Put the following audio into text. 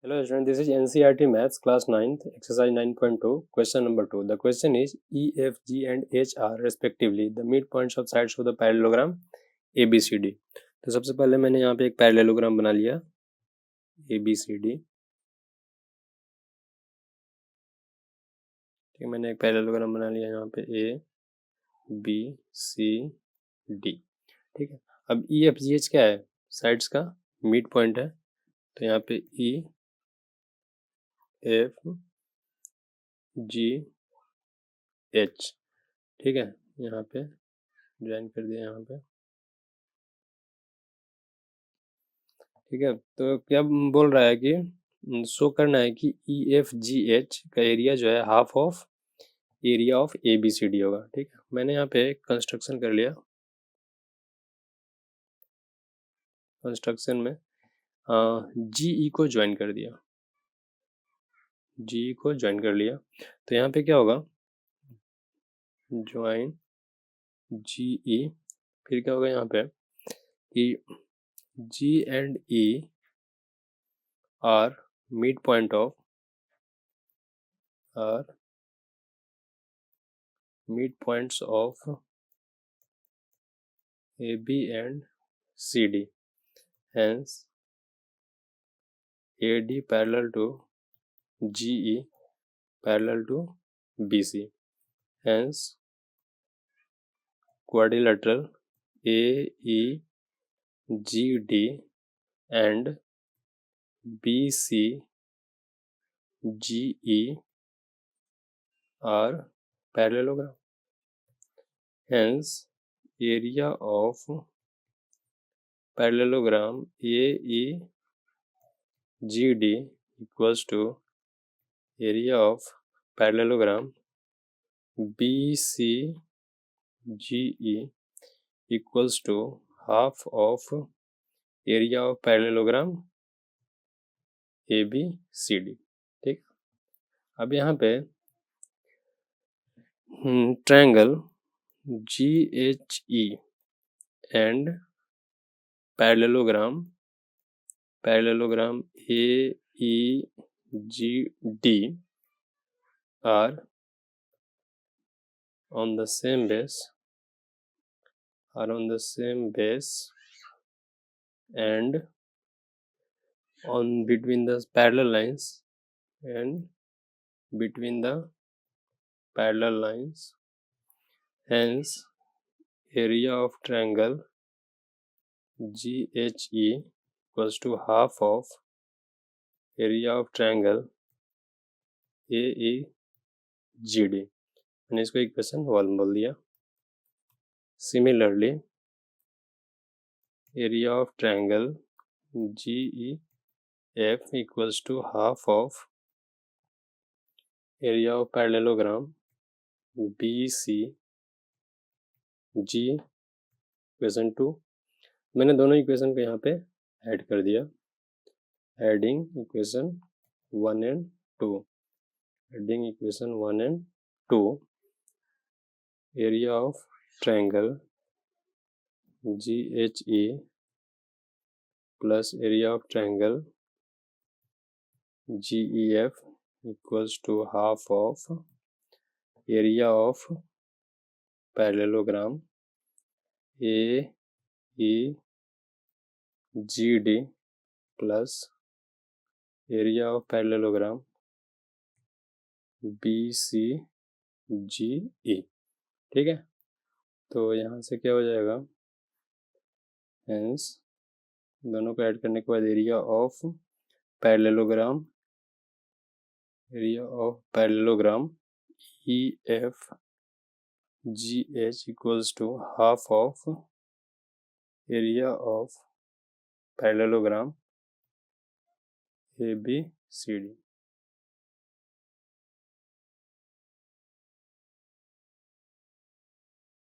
Hello student, this is NCERT Maths class 9th exercise 9.2 question number 2. The question is E, F, G and H are respectively the midpoints of sides of the parallelogram ABCD. तो सबसे पहले मैंने यहाँ पे एक parallelogram बना लिया ABCD. ठीक है, मैंने एक पैरेललोग्राम बना लिया यहाँ पे A B C D. ठीक है, अब E F G H क्या है? साइड्स का मिड पॉइंट है. तो यहाँ पे E F G H. ठीक है, यहाँ पे ज्वाइन कर दिया यहाँ पे. ठीक है, तो क्या बोल रहा है कि शो करना है कि EFGH का एरिया जो है half of area of ABCD होगा. ठीक है, मैंने यहाँ पे कंस्ट्रक्शन कर लिया. कंस्ट्रक्शन में GE को ज्वाइन कर दिया. GE को ज्वाइन कर लिया तो यहाँ पे क्या होगा? Join GE. फिर क्या होगा यहाँ पे कि G and E are midpoint of midpoints of AB and CD. Hence, AD parallel to GE parallel to BC. Hence, quadrilateral AEGD and BCGE are parallelogram. Hence, area of parallelogram AEGD equals to area of parallelogram BCGE equals to half of area of parallelogram ABCD. ठीक, अब यहाँ पे triangle GHE and parallelogram AEGD are on the same base and on between the parallel lines hence area of triangle GHE equals to half of area of triangle AEGD. मैंने इसको equation 1 बोल दिया. Similarly, area of triangle GEF equals to half of area of parallelogram BCG. Equation 2. मैंने दोनों equation को यहाँ पे add कर दिया. Adding equation 1 and 2. Adding equation 1 and 2. area of triangle GHE plus area of triangle GEF equals to half of area of parallelogram AEGD plus area of parallelogram BCGE. ठीक है, तो यहाँ से क्या हो जाएगा? हेंस दोनों को ऐड करने के बाद area of parallelogram EFGH equals to half of area of parallelogram ABCD.